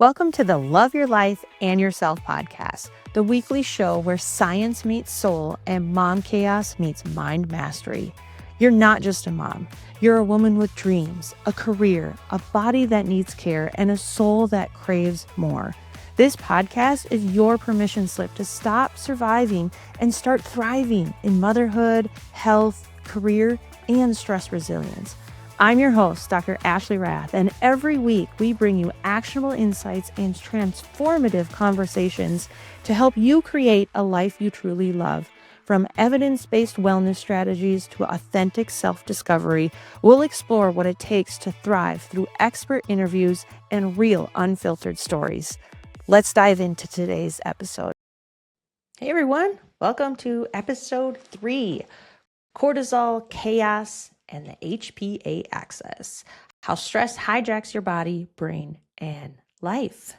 Welcome to the Love Your Life and Yourself podcast, the weekly show where science meets soul and mom chaos meets mind mastery. You're not just a mom. You're a woman with dreams, a career, a body that needs care, and a soul that craves more. This podcast is your permission slip to stop surviving and start thriving in motherhood, health, career, and stress resilience. I'm your host, Dr. Ashley Rath, and every week we bring you actionable insights and transformative conversations to help you create a life you truly love. From evidence-based wellness strategies to authentic self-discovery, we'll explore what it takes to thrive through expert interviews and real unfiltered stories. Let's dive into today's episode. Hey everyone, welcome to episode 3, Cortisol, Chaos, and the HPA axis, how stress hijacks your body, brain, and life.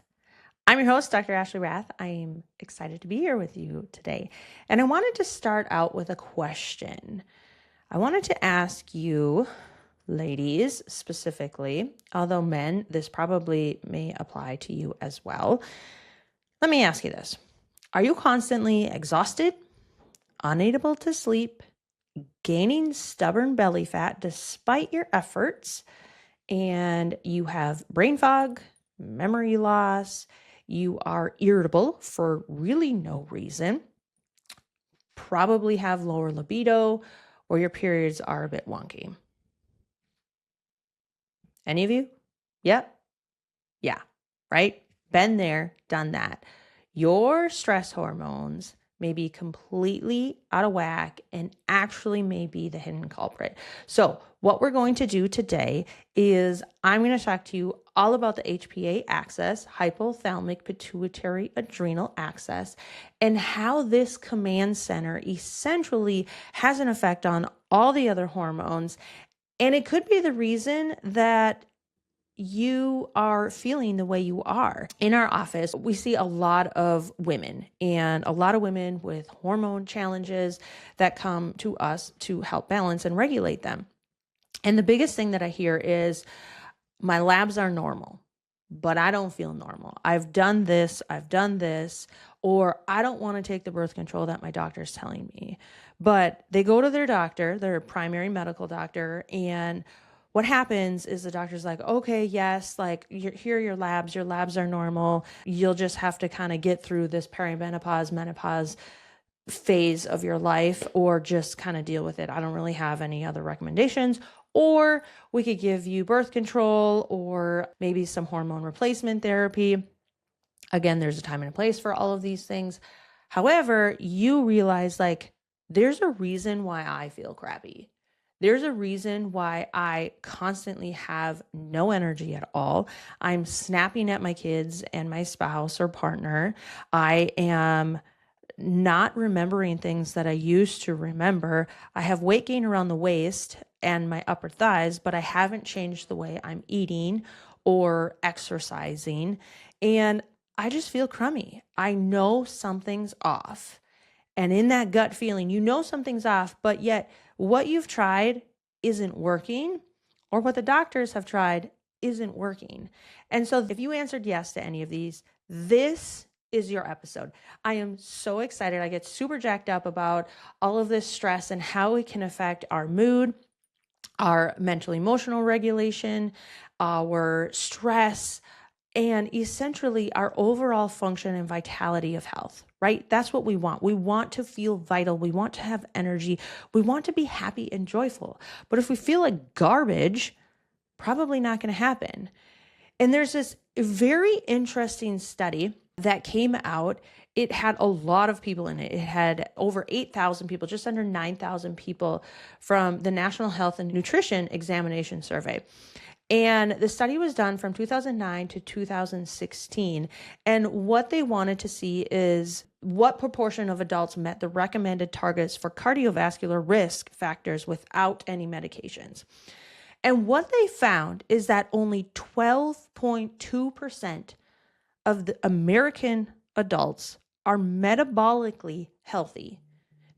I'm your host, Dr. Ashley Rath. I'm excited to be here with you today. And I wanted to start out with a question. I wanted to ask you, ladies specifically, although men, this probably may apply to you as well. Let me ask you this. Are you constantly exhausted, unable to sleep, gaining stubborn belly fat despite your efforts, and you have brain fog, memory loss, you are irritable for really no reason, probably have lower libido, or your periods are a bit wonky? Any of you? Yep. Yeah, right? Been there, done that. Your stress hormones may be completely out of whack and actually may be the hidden culprit. So what we're going to do today is I'm going to talk to you all about the HPA axis, hypothalamic pituitary adrenal axis, and how this command center essentially has an effect on all the other hormones. And it could be the reason that you are feeling the way you are. In our office, we see a lot of women with hormone challenges that come to us to help balance and regulate them. And the biggest thing that I hear is, my labs are normal, but I don't feel normal. I've done this, or I don't want to take the birth control that my doctor's telling me. But they go to their doctor, their primary medical doctor, and what happens is the doctor's like, okay, yes, like here are your labs are normal. You'll just have to kind of get through this perimenopause, menopause phase of your life, or just kind of deal with it. I don't really have any other recommendations. Or we could give you birth control or maybe some hormone replacement therapy. Again, there's a time and a place for all of these things. However, you realize there's a reason why I feel crappy. There's a reason why I constantly have no energy at all. I'm snapping at my kids and my spouse or partner. I am not remembering things that I used to remember. I have weight gain around the waist and my upper thighs, but I haven't changed the way I'm eating or exercising. And I just feel crummy. I know something's off. And in that gut feeling, you know something's off, but yet what you've tried isn't working, or what the doctors have tried isn't working. And so if you answered yes to any of these, this is your episode. I am so excited. I get super jacked up about all of this stress and how it can affect our mood, our mental emotional regulation, our stress, and essentially our overall function and vitality of health, right? That's what we want. We want to feel vital. We want to have energy. We want to be happy and joyful. But if we feel like garbage, probably not going to happen. And there's this very interesting study that came out. It had a lot of people in it. It had over 8,000 people, just under 9,000 people from the National Health and Nutrition Examination Survey. And the study was done from 2009 to 2016. And what they wanted to see is what proportion of adults met the recommended targets for cardiovascular risk factors without any medications. And what they found is that only 12.2% of the American adults are metabolically healthy,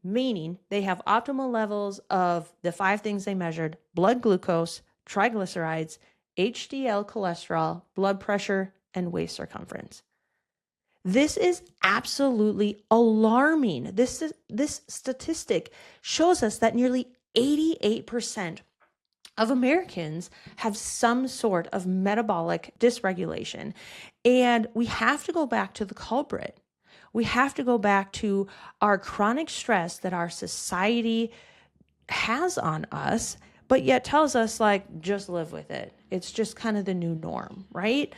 meaning they have optimal levels of the 5 things they measured: blood glucose, triglycerides, HDL cholesterol, blood pressure, and waist circumference. This is absolutely alarming. This statistic shows us that nearly 88% of Americans have some sort of metabolic dysregulation. And we have to go back to the culprit. We have to go back to our chronic stress that our society has on us, but yet tells us, like, just live with it. It's just kind of the new norm, right?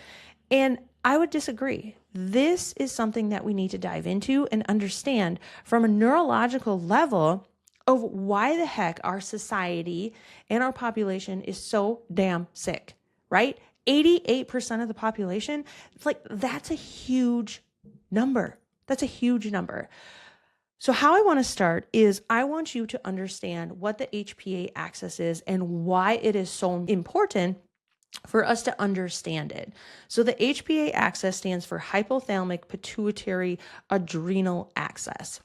And I would disagree. This is something that we need to dive into and understand from a neurological level of why the heck our society and our population is so damn sick, right? 88% of the population, like, that's a huge number. That's a huge number. So how I want to start is I want you to understand what the HPA axis is and why it is so important for us to understand it. So the HPA axis stands for hypothalamic pituitary adrenal axis.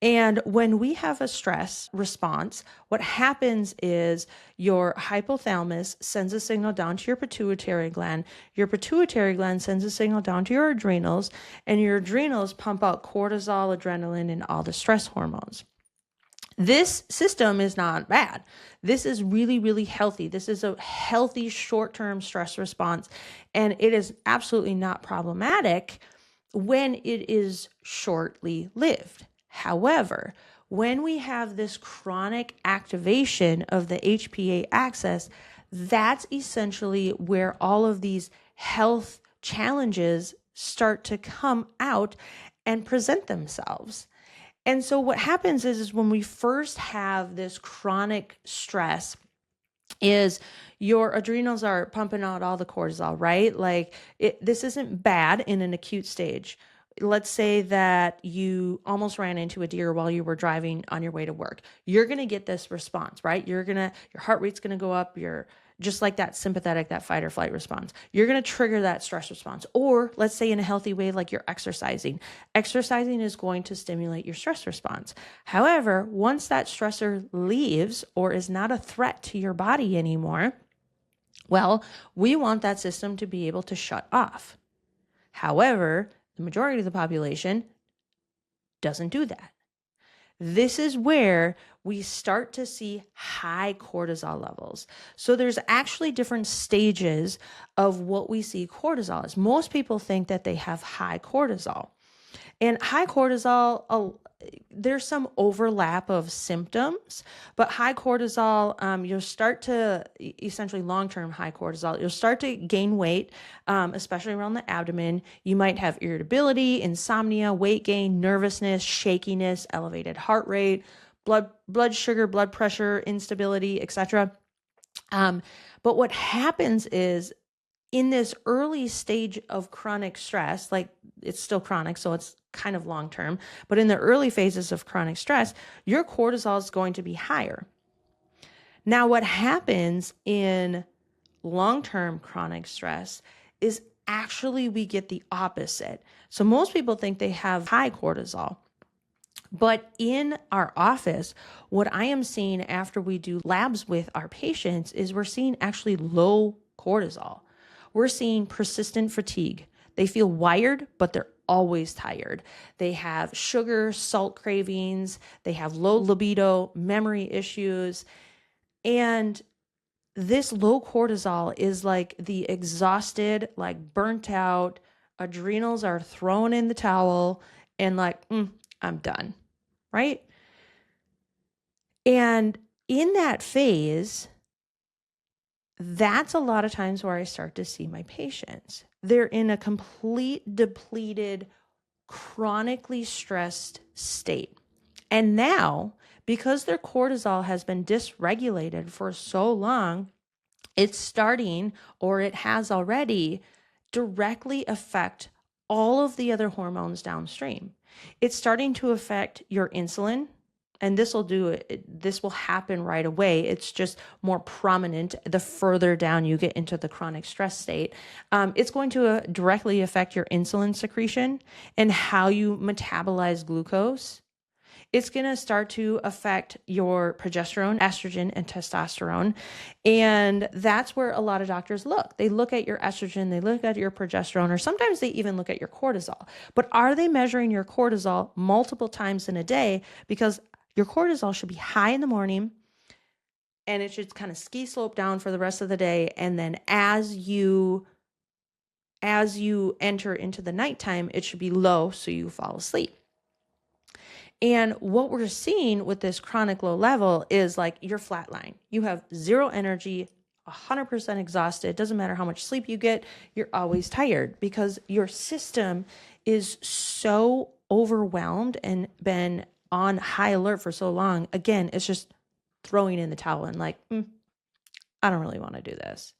And when we have a stress response, what happens is your hypothalamus sends a signal down to your pituitary gland sends a signal down to your adrenals, and your adrenals pump out cortisol, adrenaline, and all the stress hormones. This system is not bad. This is really, really healthy. This is a healthy short-term stress response, and it is absolutely not problematic when it is shortly lived. However, when we have this chronic activation of the HPA axis, that's essentially where all of these health challenges start to come out and present themselves. And so what happens is when we first have this chronic stress is your adrenals are pumping out all the cortisol, right? Like this isn't bad in an acute stage. Let's say that you almost ran into a deer while you were driving on your way to work. You're going to get this response, right? Your heart rate's going to go up. You're just like that sympathetic, that fight or flight response. You're going to trigger that stress response. Or let's say in a healthy way, like you're exercising. Exercising is going to stimulate your stress response. However, once that stressor leaves or is not a threat to your body anymore, well, we want that system to be able to shut off. However, the majority of the population doesn't do that. This is where we start to see high cortisol levels. So there's actually different stages of what we see cortisol as. Most people think that they have high cortisol. And high cortisol, there's some overlap of symptoms, but high cortisol, you'll start to, essentially long-term high cortisol, you'll start to gain weight, especially around the abdomen. You might have irritability, insomnia, weight gain, nervousness, shakiness, elevated heart rate, blood sugar, blood pressure, instability, etc. But what happens is in this early stage of chronic stress, like it's still chronic, so it's kind of long-term, but in the early phases of chronic stress, your cortisol is going to be higher. Now, what happens in long-term chronic stress is actually we get the opposite. So most people think they have high cortisol. But in our office, what I am seeing after we do labs with our patients is we're seeing actually low cortisol. We're seeing persistent fatigue. They feel wired, but they're always tired. They have sugar, salt cravings. They have low libido, memory issues. And this low cortisol is like the exhausted, like burnt out, adrenals are thrown in the towel and like, I'm done, right? And in that phase, that's a lot of times where I start to see my patients. They're in a complete depleted, chronically stressed state. And now, because their cortisol has been dysregulated for so long, it's starting, or it has already, directly affect all of the other hormones downstream. It's starting to affect your insulin. And this will happen right away. It's just more prominent the further down you get into the chronic stress state. It's going to directly affect your insulin secretion and how you metabolize glucose. it's going to start to affect your progesterone, estrogen, and testosterone. And that's where a lot of doctors look. They look at your estrogen, they look at your progesterone, or sometimes they even look at your cortisol. But are they measuring your cortisol multiple times in a day? Because your cortisol should be high in the morning and it should kind of ski slope down for the rest of the day. And then as you enter into the nighttime, it should be low so you fall asleep. And what we're seeing with this chronic low level is like you're flatline. You have zero energy, 100% exhausted. It doesn't matter how much sleep you get, you're always tired because your system is so overwhelmed and been on high alert for so long. Again, it's just throwing in the towel and like, I don't really want to do this.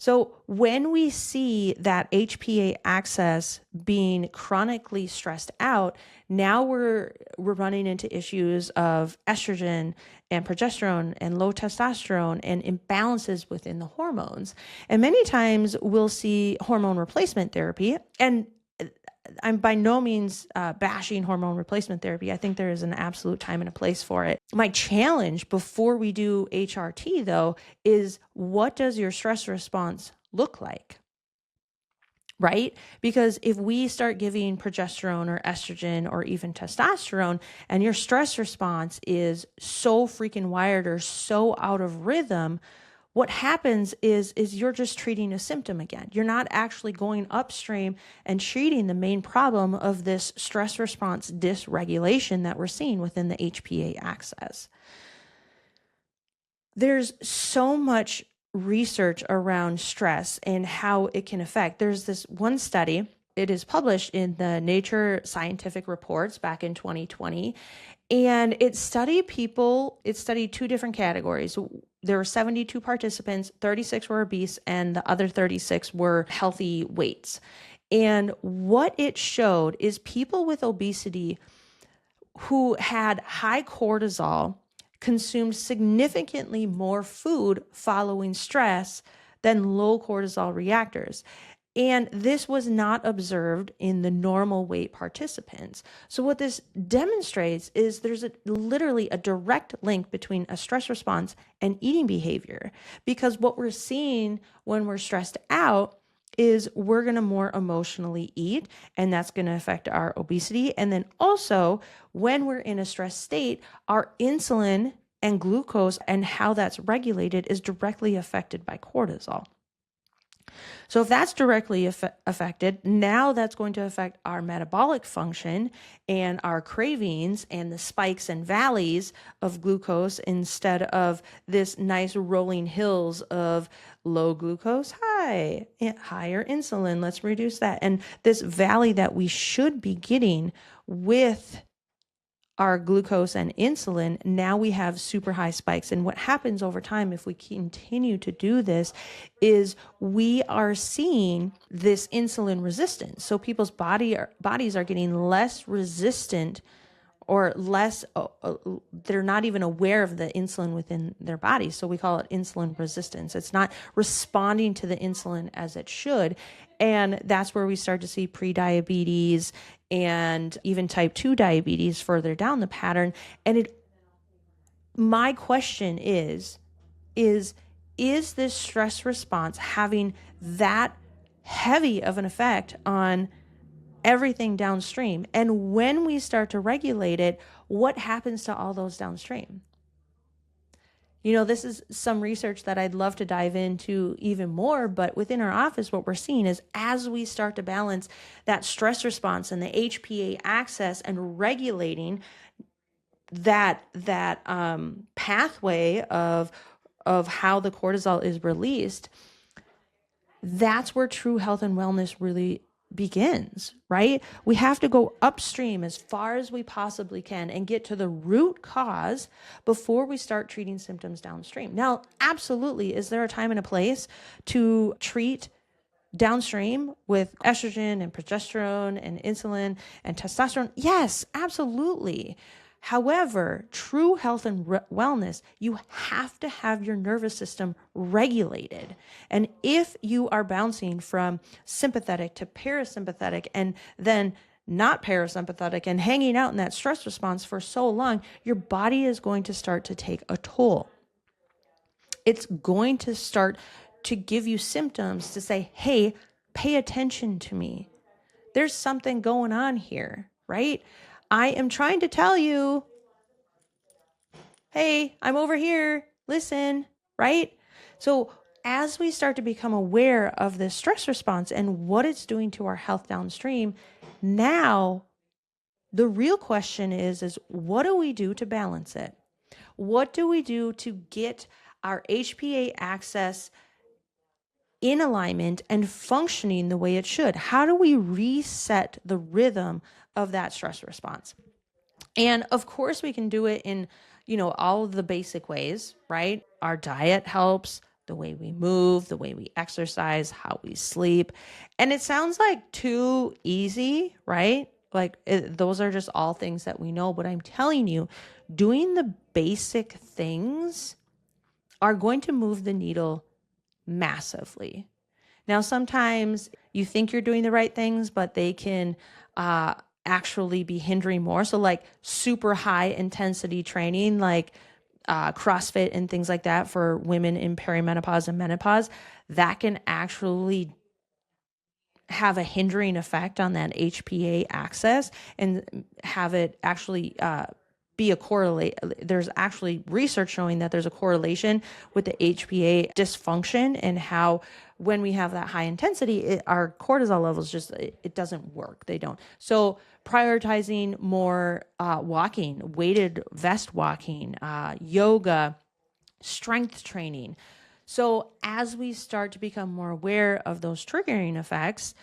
So when we see that HPA axis being chronically stressed out, now we're running into issues of estrogen and progesterone and low testosterone and imbalances within the hormones. And many times we'll see hormone replacement therapy. And I'm by no means bashing hormone replacement therapy. I think there is an absolute time and a place for it. My challenge before we do HRT, though, is what does your stress response look like? Right? Because if we start giving progesterone or estrogen or even testosterone and your stress response is so freaking wired or so out of rhythm, what happens is you're just treating a symptom again. You're not actually going upstream and treating the main problem of this stress response dysregulation that we're seeing within the HPA axis. There's so much research around stress and how it can affect. There's this one study, it is published in the Nature Scientific Reports back in 2020. And it studied two different categories. There were 72 participants, 36 were obese, and the other 36 were healthy weights. And what it showed is people with obesity who had high cortisol consumed significantly more food following stress than low cortisol reactors. And this was not observed in the normal weight participants. So what this demonstrates is there's literally a direct link between a stress response and eating behavior. Because what we're seeing when we're stressed out is we're going to more emotionally eat, and that's going to affect our obesity. And then also, when we're in a stress state, our insulin and glucose and how that's regulated is directly affected by cortisol. So if that's directly affected, now that's going to affect our metabolic function and our cravings and the spikes and valleys of glucose instead of this nice rolling hills of low glucose, higher insulin. Let's reduce that. And this valley that we should be getting with our glucose and insulin, now we have super high spikes. And what happens over time, if we continue to do this, is we are seeing this insulin resistance. So people's bodies are getting less resistant or less, they're not even aware of the insulin within their body. So we call it insulin resistance. It's not responding to the insulin as it should. And that's where we start to see prediabetes and even type 2 diabetes further down the pattern. And my question is this stress response having that heavy of an effect on everything downstream? And when we start to regulate it, what happens to all those downstream? You know, this is some research that I'd love to dive into even more, but within our office, what we're seeing is as we start to balance that stress response and the HPA axis and regulating that pathway of how the cortisol is released, that's where true health and wellness really begins, right? We have to go upstream as far as we possibly can and get to the root cause before we start treating symptoms downstream. Now, absolutely, is there a time and a place to treat downstream with estrogen and progesterone and insulin and testosterone? Yes, absolutely. However, true health and wellness, you have to have your nervous system regulated. And if you are bouncing from sympathetic to parasympathetic and then not parasympathetic and hanging out in that stress response for so long, your body is going to start to take a toll. It's going to start to give you symptoms to say, hey, pay attention to me. There's something going on here, right? I am trying to tell you, hey, I'm over here, listen, right? So as we start to become aware of this stress response and what it's doing to our health downstream, now the real question is what do we do to balance it? What do we do to get our HPA axis in alignment and functioning the way it should? How do we reset the rhythm of that stress response? And of course, we can do it in, all of the basic ways, right? Our diet helps, the way we move, the way we exercise, how we sleep. And it sounds like too easy, right? Those are just all things that we know. But I'm telling you, doing the basic things are going to move the needle massively. Now, sometimes you think you're doing the right things, but they can actually be hindering more. So like super high intensity training, like CrossFit and things like that for women in perimenopause and menopause, that can actually have a hindering effect on that HPA axis and have it actually be a correlate. There's actually research showing that there's a correlation with the HPA dysfunction and how when we have that high intensity, our cortisol levels it doesn't work. They don't. So prioritizing more walking, weighted vest walking, yoga, strength training. So as we start to become more aware of those triggering effects,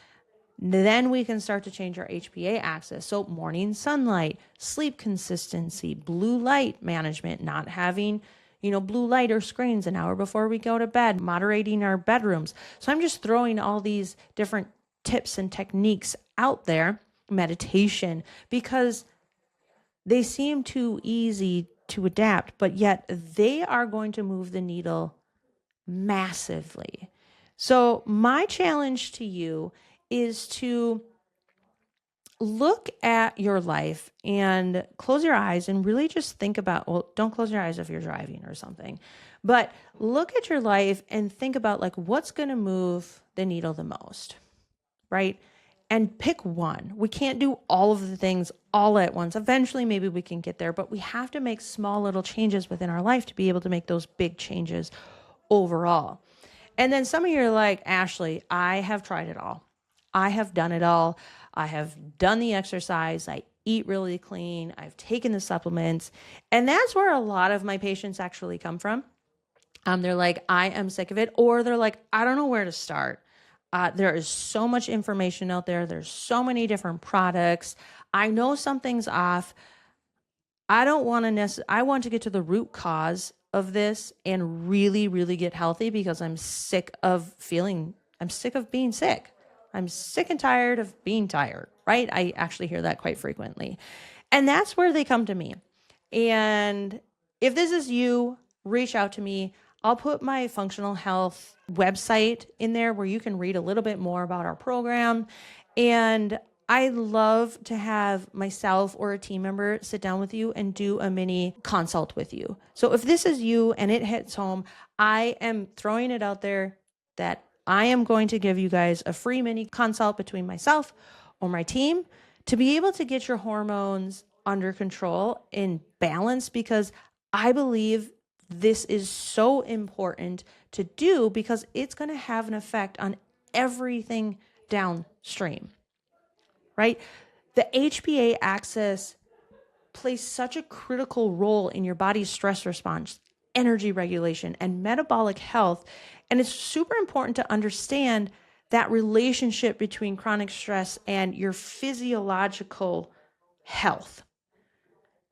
then we can start to change our HPA axis. So morning sunlight, sleep consistency, blue light management, not having, blue light or screens an hour before we go to bed, moderating our bedrooms. So I'm just throwing all these different tips and techniques out there, meditation, because they seem too easy to adapt, but yet they are going to move the needle massively. So my challenge to you is to look at your life and close your eyes and really just think about, well, don't close your eyes if you're driving or something, but look at your life and think about like what's going to move the needle the most, right? And pick one. We can't do all of the things all at once. Eventually, maybe we can get there, but we have to make small little changes within our life to be able to make those big changes overall. And then some of you are like, Ashley, I have tried it all. I have done it all. I have done the exercise. I eat really clean. I've taken the supplements. And that's where a lot of my patients actually come from. They're like, I am sick of it. Or they're like, I don't know where to start. There is so much information out there. There's so many different products. I know something's off. I want to get to the root cause of this and really, really get healthy because I'm sick of being sick. I'm sick and tired of being tired, right? I actually hear that quite frequently. And that's where they come to me. And if this is you, reach out to me. I'll put my functional health website in there where you can read a little bit more about our program. And I love to have myself or a team member sit down with you and do a mini consult with you. So if this is you and it hits home, I am throwing it out there that I am going to give you guys a free mini consult between myself or my team to be able to get your hormones under control in balance, because I believe this is so important to do because it's going to have an effect on everything downstream, right? The HPA axis plays such a critical role in your body's stress response, energy regulation, and metabolic health. And it's super important to understand that relationship between chronic stress and your physiological health.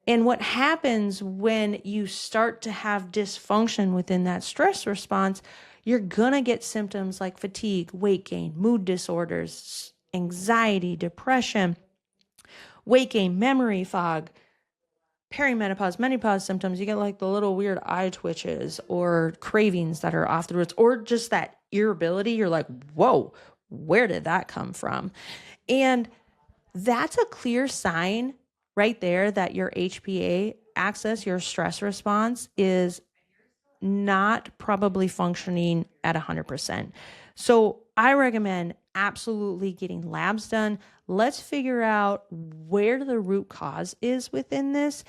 And what happens when you start to have dysfunction within that stress response, you're going to get symptoms like fatigue, weight gain, mood disorders, anxiety, depression, weight gain, memory fog, perimenopause, menopause symptoms. You get like the little weird eye twitches or cravings that are off the roots, or just that irritability. You're like, whoa, where did that come from? And that's a clear sign right there that your HPA axis, your stress response, is not probably functioning at 100%. So I recommend absolutely getting labs done. Let's figure out where the root cause is within this.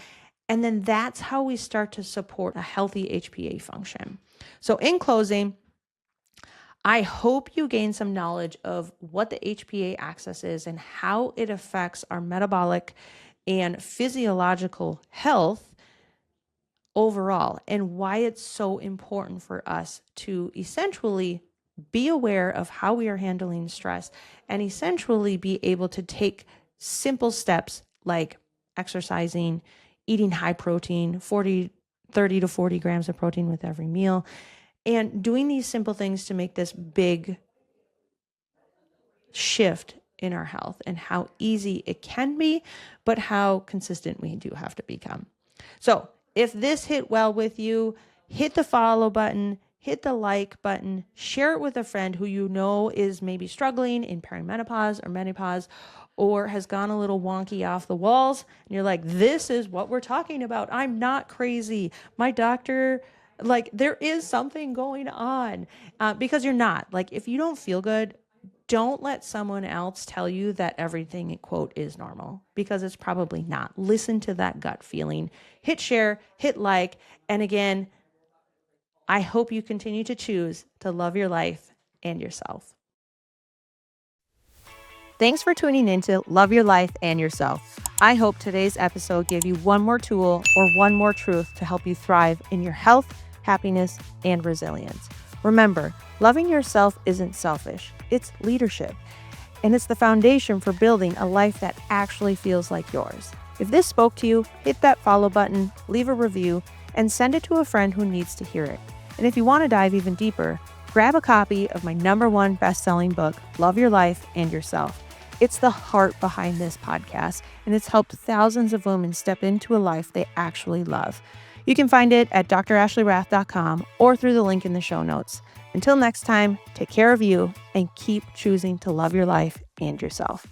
And then that's how we start to support a healthy HPA function. So in closing, I hope you gain some knowledge of what the HPA axis is and how it affects our metabolic and physiological health overall, and why it's so important for us to essentially be aware of how we are handling stress and essentially be able to take simple steps like exercising, eating high protein, 30 to 40 grams of protein with every meal, and doing these simple things to make this big shift in our health and how easy it can be, but how consistent we do have to become. So if this hit well with you, hit the follow button, hit the like button, share it with a friend who you know is maybe struggling in perimenopause or menopause or has gone a little wonky off the walls. And you're like, this is what we're talking about. I'm not crazy. My doctor, like, there is something going on, because you're not. Like, if you don't feel good, don't let someone else tell you that everything, quote, is normal, because it's probably not. Listen to that gut feeling. Hit share, hit like. And again, I hope you continue to choose to love your life and yourself. Thanks for tuning in to Love Your Life and Yourself. I hope today's episode gave you one more tool or one more truth to help you thrive in your health, happiness, and resilience. Remember, loving yourself isn't selfish, it's leadership. And it's the foundation for building a life that actually feels like yours. If this spoke to you, hit that follow button, leave a review, and send it to a friend who needs to hear it. And if you want to dive even deeper, grab a copy of my #1 best-selling book, Love Your Life and Yourself. It's the heart behind this podcast, and it's helped thousands of women step into a life they actually love. You can find it at drashleyrath.com or through the link in the show notes. Until next time, take care of you and keep choosing to love your life and yourself.